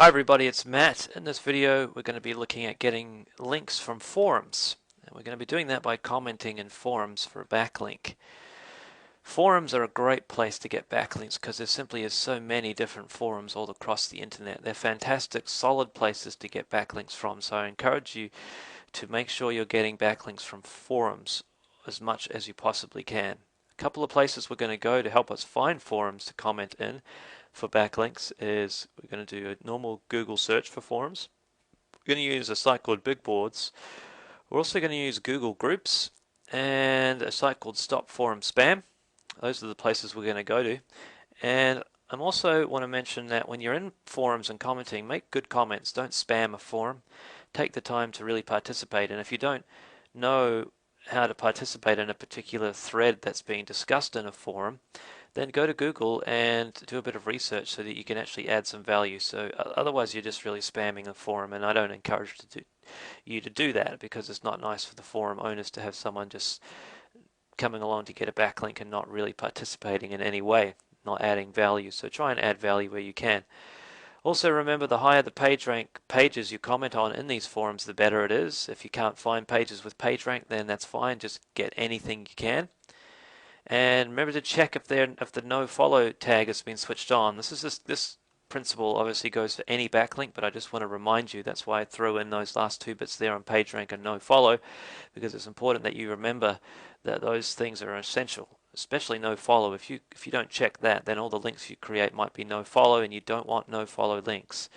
Hi everybody, it's Matt. In this video we're going to be looking at getting links from forums. And we're going to be doing that by commenting in forums for a backlink. Forums are a great place to get backlinks because there simply is so many different forums all across the internet. They're fantastic, solid places to get backlinks from, so I encourage you to make sure you're getting backlinks from forums as much as you possibly can. A couple of places we're going to go to help us find forums to comment in for backlinks is we're going to do a normal Google search for forums. We're going to use a site called BigBoards. We're also going to use Google Groups and a site called Stop Forum Spam. Those are the places we're going to go to. And I also want to mention that when you're in forums and commenting, make good comments. Don't spam a forum. Take the time to really participate. And if you don't know how to participate in a particular thread that's being discussed in a forum, then go to Google and do a bit of research so that you can actually add some value. So otherwise you're just really spamming the forum, and I don't encourage you to do that because it's not nice for the forum owners to have someone just coming along to get a backlink and not really participating in any way, not adding value. So try and add value where you can. Also remember, the higher the page rank pages you comment on in these forums, the better it is. If you can't find pages with page rank, then that's fine. Just get anything you can. And remember to check if the no follow tag has been switched on. This principle obviously goes for any backlink, but I just want to remind you that's why I throw in those last two bits there on PageRank and no follow, because it's important that you remember that those things are essential, especially no follow. If you don't check that, then all the links you create might be no follow, and you don't want no follow links.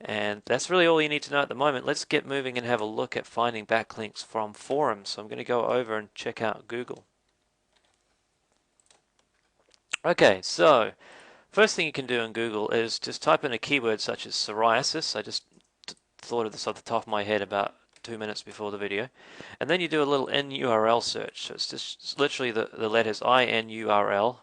And that's really all you need to know at the moment. Let's get moving and have a look at finding backlinks from forums. So I'm going to go over and check out Google. Okay, so first thing you can do in Google is just type in a keyword such as psoriasis. I just thought of this off the top of my head about 2 minutes before the video. And then you do a little NURL search. So it's literally the letters INURL,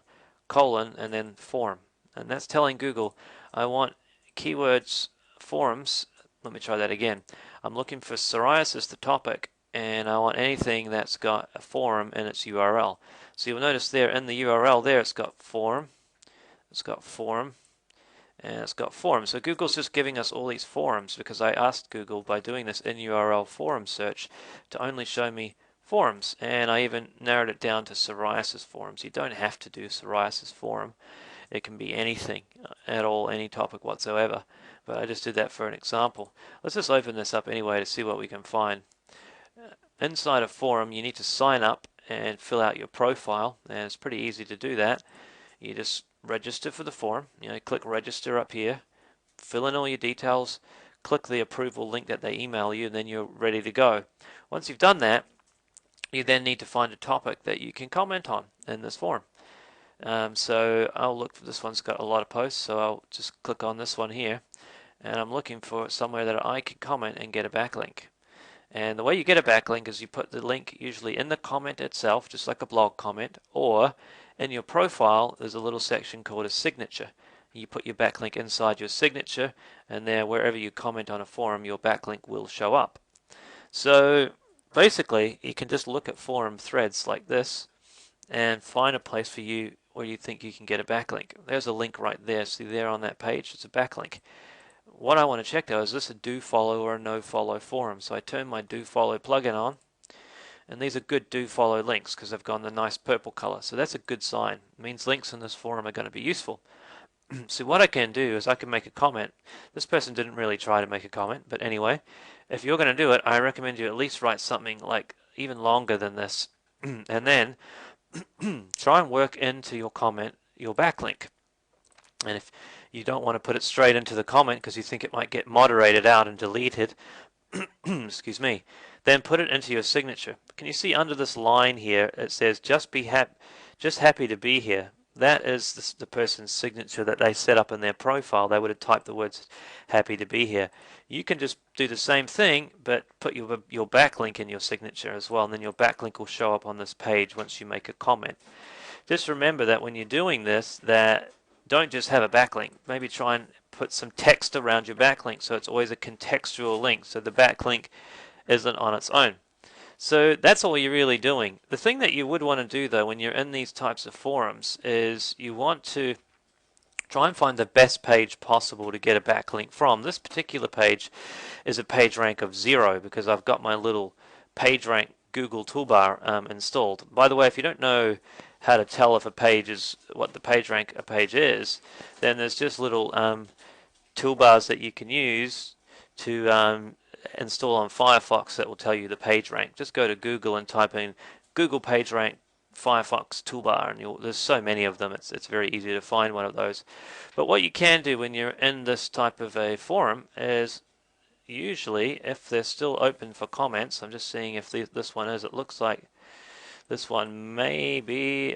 colon, and then forum. And that's telling Google, I want keywords forums. Let me try that again. I'm looking for psoriasis, the topic, and I want anything that's got a forum in its URL. So you'll notice there in the URL there it's got forum, and it's got forum. So Google's just giving us all these forums because I asked Google by doing this in URL forum search to only show me forums, and I even narrowed it down to psoriasis forums. You don't have to do psoriasis forum. It can be anything at all, any topic whatsoever. But I just did that for an example. Let's just open this up anyway to see what we can find. Inside a forum, you need to sign up and fill out your profile, and it's pretty easy to do that. You just register for the forum, click register up here, fill in all your details, click the approval link that they email you, and then you're ready to go. Once you've done that, you then need to find a topic that you can comment on in this forum. So I'll look for this one's got a lot of posts, so I'll just click on this one here, and I'm looking for somewhere that I can comment and get a backlink. And the way you get a backlink is you put the link usually in the comment itself, just like a blog comment, or in your profile there's a little section called a signature. You put your backlink inside your signature, and there wherever you comment on a forum your backlink will show up. So basically you can just look at forum threads like this and find a place for you where you think you can get a backlink. There's a link right there. See there on that page? It's a backlink. What I want to check though, is this a do follow or a no follow forum? So I turn my do follow plugin on, and these are good do follow links because they've got the nice purple color. So that's a good sign. It means links in this forum are going to be useful. So what I can do is I can make a comment. This person didn't really try to make a comment, but anyway, if you're going to do it, I recommend you at least write something like even longer than this, and then try and work into your comment your backlink. And if you don't want to put it straight into the comment because you think it might get moderated out and deleted, excuse me, then put it into your signature. Can you see under this line here it says just happy to be here? That is the person's signature that they set up in their profile. They would have typed the words happy to be here. You can just do the same thing but put your backlink in your signature as well, and then your backlink will show up on this page once you make a comment. Just remember that when you're doing this, that don't just have a backlink. Maybe try and put some text around your backlink so it's always a contextual link, so the backlink isn't on its own. So that's all you're really doing. The thing that you would want to do though when you're in these types of forums is you want to try and find the best page possible to get a backlink from. This particular page is a page rank of 0 because I've got my little PageRank Google toolbar installed. By the way, if you don't know how to tell if a page is what the PageRank a page is, then there's just little toolbars that you can use to install on Firefox that will tell you the page rank. Just go to Google and type in Google PageRank Firefox toolbar, and there's so many of them. It's very easy to find one of those. But what you can do when you're in this type of a forum is usually, if they're still open for comments, I'm just seeing if this one is. It looks like this one may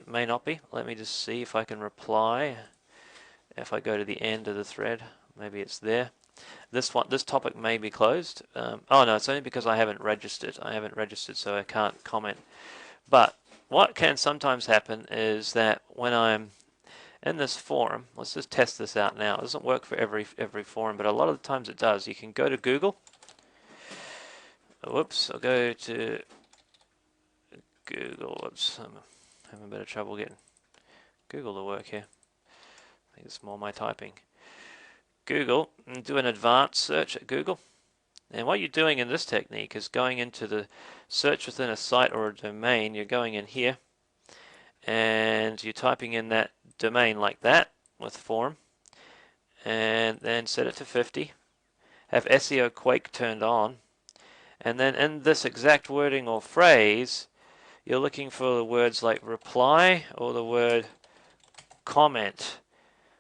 not be. Let me just see if I can reply. If I go to the end of the thread, maybe it's there. This topic may be closed. Oh no, it's only because I haven't registered. So I can't comment. But what can sometimes happen is that when I'm in this forum, let's just test this out now. It doesn't work for every forum, but a lot of the times it does. You can go to Google. Whoops, I'll go to Google. Whoops, I'm having a bit of trouble getting Google to work here. I think it's more my typing. Google, and do an advanced search at Google. And what you're doing in this technique is going into the search within a site or a domain. You're going in here and you're typing in that domain like that with forum, and then set it to 50. Have SEO Quake turned on, and then in this exact wording or phrase, you're looking for the words like reply or the word comment.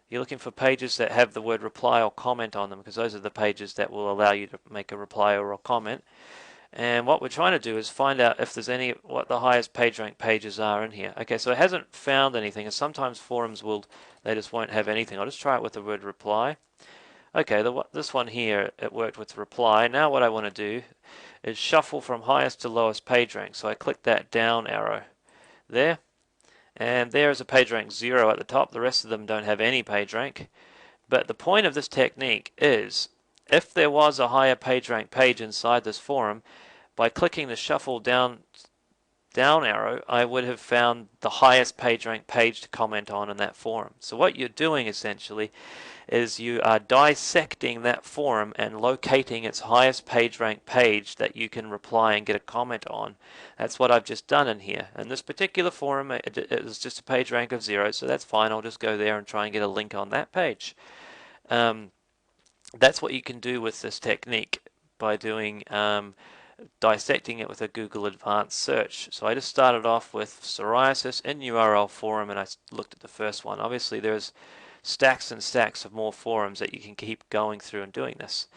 You're looking for pages that have the word reply or comment on them, because those are the pages that will allow you to make a reply or a comment. And what we're trying to do is find out if there's what the highest PageRank pages are in here. Okay, so it hasn't found anything, and sometimes forums they just won't have anything. I'll just try it with the word reply. Okay, this one here, it worked with reply. Now what I want to do is shuffle from highest to lowest PageRank. So I click that down arrow there. And there is a PageRank 0 at the top. The rest of them don't have any PageRank. But the point of this technique is, if there was a higher PageRank page inside this forum, by clicking the shuffle down arrow, I would have found the highest PageRank page to comment on in that forum. So what you're doing essentially is you are dissecting that forum and locating its highest PageRank page that you can reply and get a comment on. That's what I've just done in here. In this particular forum, it was just a PageRank of 0, so that's fine. I'll just go there and try and get a link on that page. That's what you can do with this technique by doing dissecting it with a Google Advanced Search. So I just started off with psoriasis in URL forum, and I looked at the first one. Obviously there's stacks and stacks of more forums that you can keep going through and doing this.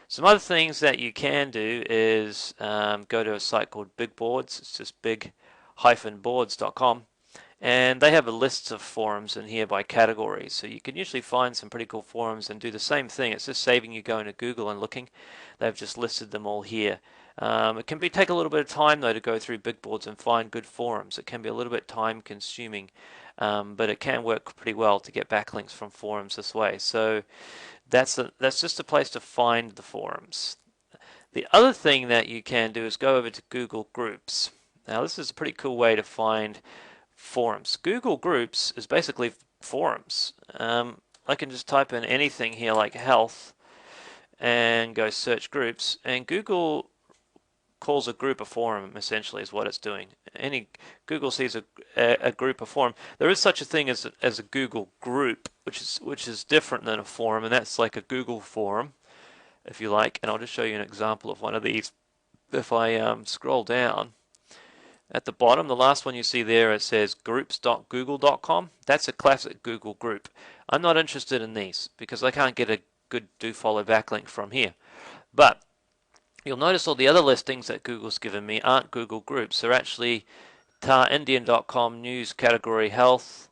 Some other things that you can do is go to a site called BigBoards. It's just big-boards.com, and they have a list of forums in here by categories. So you can usually find some pretty cool forums and do the same thing. It's just saving you going to Google and looking. They've just listed them all here. It can take a little bit of time though to go through BigBoards and find good forums. It can be a little bit time consuming, but it can work pretty well to get backlinks from forums this way. So that's just a place to find the forums. The other thing that you can do is go over to Google Groups. Now this is a pretty cool way to find forums. Google Groups is basically forums. I can just type in anything here like health and go search groups, and Google calls a group a forum, essentially, is what it's doing. Google sees a group a forum. There is such a thing as a Google group, which is different than a forum, and that's like a Google forum, if you like. And I'll just show you an example of one of these. If I scroll down at the bottom, the last one you see there, it says groups.google.com. That's a classic Google group. I'm not interested in these because I can't get a good do-follow backlink from here. But you'll notice all the other listings that Google's given me aren't Google groups. They're actually tarindian.com, news category health.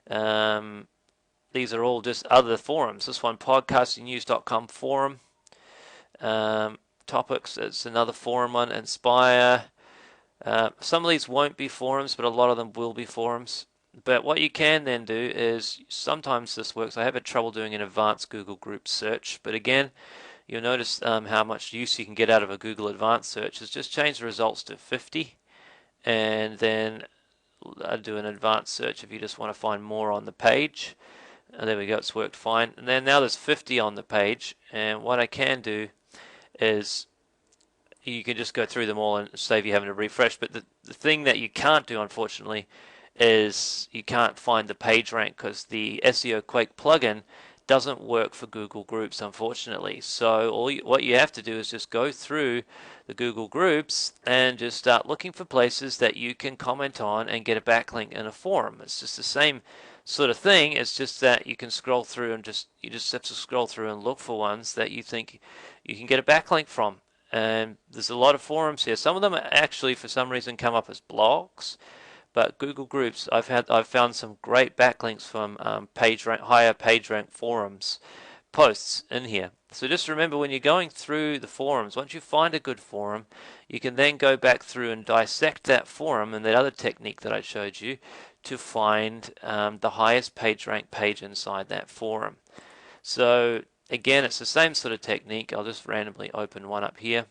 These are all just other forums. This one, podcastingnews.com forum. Topics, it's another forum one. Inspire. Some of these won't be forums, but a lot of them will be forums. But what you can then do is, sometimes this works. I have had trouble doing an advanced Google group search, but again, you'll notice how much use you can get out of a Google Advanced Search is just change the results to 50, and then do an advanced search if you just want to find more on the page. There we go, it's worked fine. And then now there's 50 on the page, and what I can do is you can just go through them all and save you having to refresh. But the thing that you can't do, unfortunately, is you can't find the page rank because the SEO Quake plugin doesn't work for Google Groups, unfortunately. So what you have to do is just go through the Google Groups and just start looking for places that you can comment on and get a backlink in a forum. It's just the same sort of thing. It's just that you can scroll through and you just have to scroll through and look for ones that you think you can get a backlink from. And there's a lot of forums here. Some of them actually, for some reason, come up as blogs. But Google Groups, I've found some great backlinks from higher page rank forums posts in here. So just remember, when you're going through the forums, once you find a good forum, you can then go back through and dissect that forum and that other technique that I showed you to find the highest page rank page inside that forum. So again, it's the same sort of technique. I'll just randomly open one up here.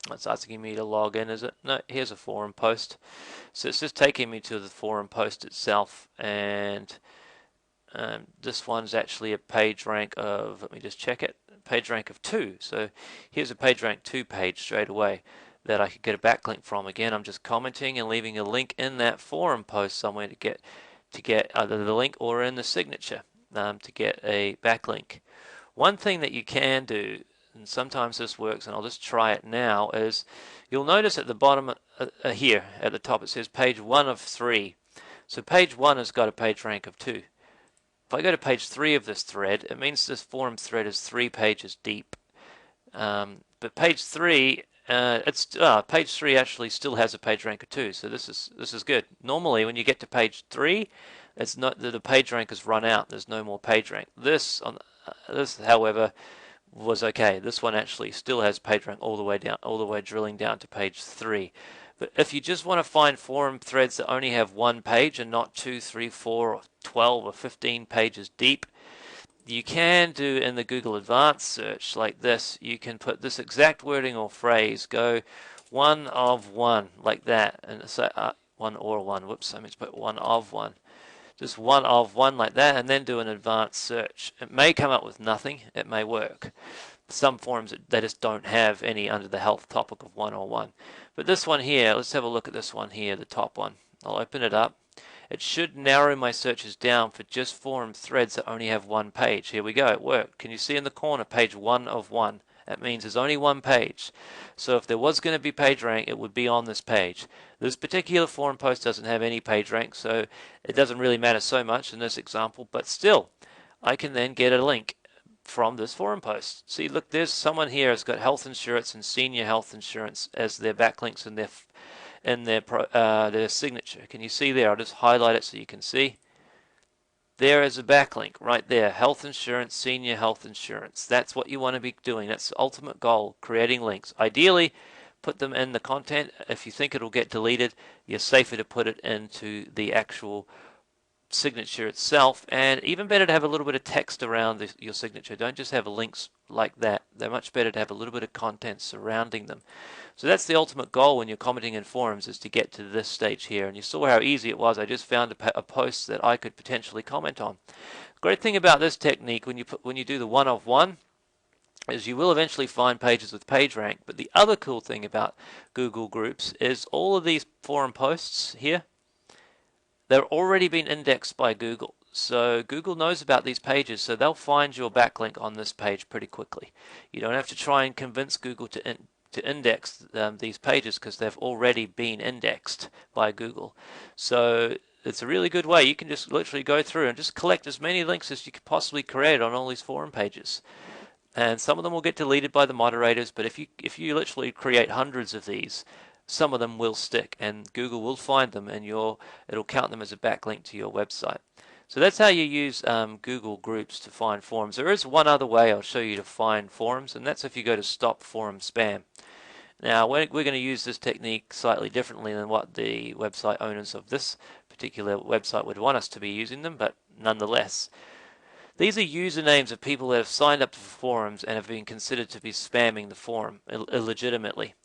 It's asking me to log in, is it? No, here's a forum post. So it's just taking me to the forum post itself, and this one's actually a page rank of, let me just check it, page rank of 2. So here's a page rank 2 page straight away that I could get a backlink from. Again, I'm just commenting and leaving a link in that forum post somewhere to get either the link or in the signature to get a backlink. One thing that you can do, and sometimes this works, and I'll just try it now, is you'll notice at the bottom here at the top it says page 1 of 3. So page 1 has got a page rank of 2. If I go to page 3 of this thread, it means this forum thread is 3 pages deep. But page 3, page 3 actually still has a page rank of 2, so this is good. Normally, when you get to page 3, it's not the page rank has run out. There's no more page rank. This, however, was okay. This one actually still has page rank all the way down, all the way drilling down to page 3. But if you just want to find forum threads that only have one page and not 2, 3, 4, or 12 or 15 pages deep, you can do in the Google Advanced search like this. You can put this exact wording or phrase, go 1 of 1, like that, and say 1 or 1. Whoops, I meant to put 1 of 1. Just 1 of 1 like that, and then do an advanced search. It may come up with nothing. It may work. Some forums they just don't have any under the health topic of 101. But this one here, let's have a look at this one here, the top one. I'll open it up. It should narrow my searches down for just forum threads that only have one page. Here we go, it worked. Can you see in the corner, page 1 of 1? That means there's only one page. So if there was going to be page rank, it would be on this page. This particular forum post doesn't have any page rank, so it doesn't really matter so much in this example, but still, I can then get a link from this forum post. See, look, there's someone here who's got health insurance and senior health insurance as their backlinks in their signature. Can you see there? I'll just highlight it so you can see. There is a backlink right there. Health insurance, senior health insurance. That's what you want to be doing. That's the ultimate goal, creating links. Ideally, put them in the content. If you think it'll get deleted, you're safer to put it into the actual signature itself, and even better to have a little bit of text around your signature. Don't just have links like that. They're much better to have a little bit of content surrounding them. So that's the ultimate goal when you're commenting in forums, is to get to this stage here. And you saw how easy it was. I just found a post that I could potentially comment on. Great thing about this technique when you do the 1 of 1 is you will eventually find pages with page rank. But the other cool thing about Google Groups is all of these forum posts here, they're already been indexed by Google. So Google knows about these pages, so they'll find your backlink on this page pretty quickly. You don't have to try and convince Google to index these pages because they've already been indexed by Google. So it's a really good way. You can just literally go through and just collect as many links as you could possibly create on all these forum pages. And some of them will get deleted by the moderators, but if you literally create hundreds of these, some of them will stick, and Google will find them, and it'll count them as a backlink to your website. So that's how you use Google Groups to find forums. There is one other way I'll show you to find forums, and that's if you go to Stop Forum Spam. Now, we're going to use this technique slightly differently than what the website owners of this particular website would want us to be using them, but nonetheless. These are usernames of people that have signed up to forums and have been considered to be spamming the forum illegitimately.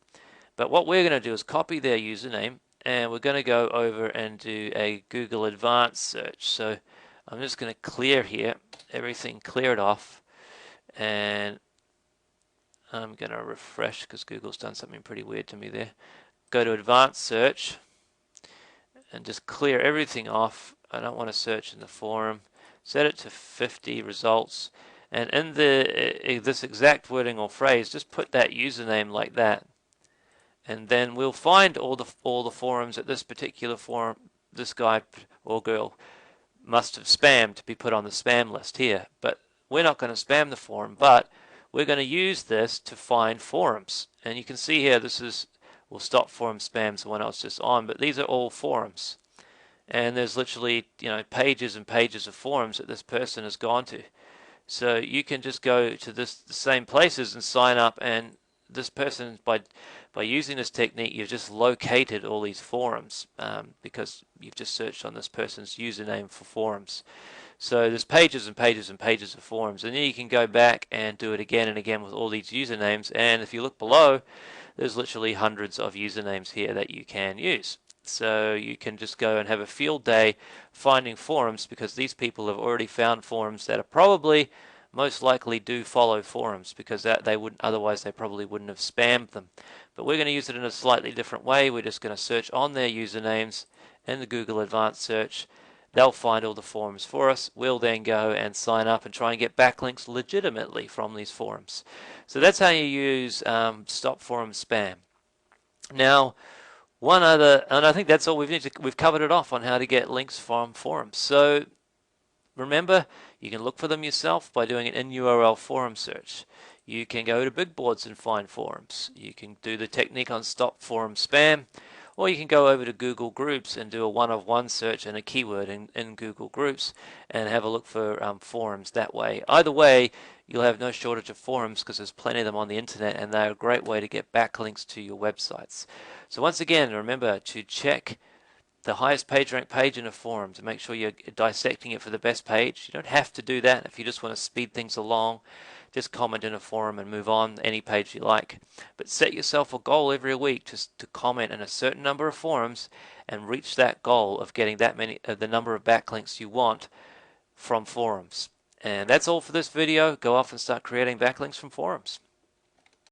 But what we're going to do is copy their username, and we're going to go over and do a Google Advanced search. So I'm just going to clear here, everything, clear it off, and I'm going to refresh because Google's done something pretty weird to me there. Go to advanced search and just clear everything off. I don't want to search in the forum. Set it to 50 results, and in this exact wording or phrase, just put that username like that, and then we'll find all the forums that this particular forum, this guy or girl must have spammed to be put on the spam list here. But we're not going to spam the forum, but we're going to use this to find forums. And you can see here, this is, we'll stop forum spams, the one I was just on, but these are all forums. And there's literally, pages and pages of forums that this person has gone to. So you can just go to the same places and sign up, and this person, by using this technique, you've just located all these forums because you've just searched on this person's username for forums. So there's pages and pages and pages of forums, and then you can go back and do it again and again with all these usernames. And if you look below, there's literally hundreds of usernames here that you can use. So you can just go and have a field day finding forums, because these people have already found forums that are probably most likely do follow forums, because they wouldn't, otherwise they probably wouldn't have spammed them. But we're going to use it in a slightly different way. We're just going to search on their usernames in the Google Advanced Search. They'll find all the forums for us. We'll then go and sign up and try and get backlinks legitimately from these forums. So that's how you use Stop Forum Spam. Now, one other, and I think that's all we've covered it off on how to get links from forums. So remember, you can look for them yourself by doing an in-URL forum search. You can go to big boards and find forums. You can do the technique on Stop Forum Spam, or you can go over to Google Groups and do a one-of-one search and a keyword in Google Groups and have a look for forums that way. Either way, you'll have no shortage of forums because there's plenty of them on the internet, and they're a great way to get backlinks to your websites. So once again, remember to check the highest PageRank page in a forum to make sure you're dissecting it for the best page. You don't have to do that if you just want to speed things along. Just comment in a forum and move on, any page you like. But set yourself a goal every week to comment in a certain number of forums and reach that goal of getting that many, the number of backlinks you want from forums. And that's all for this video. Go off and start creating backlinks from forums.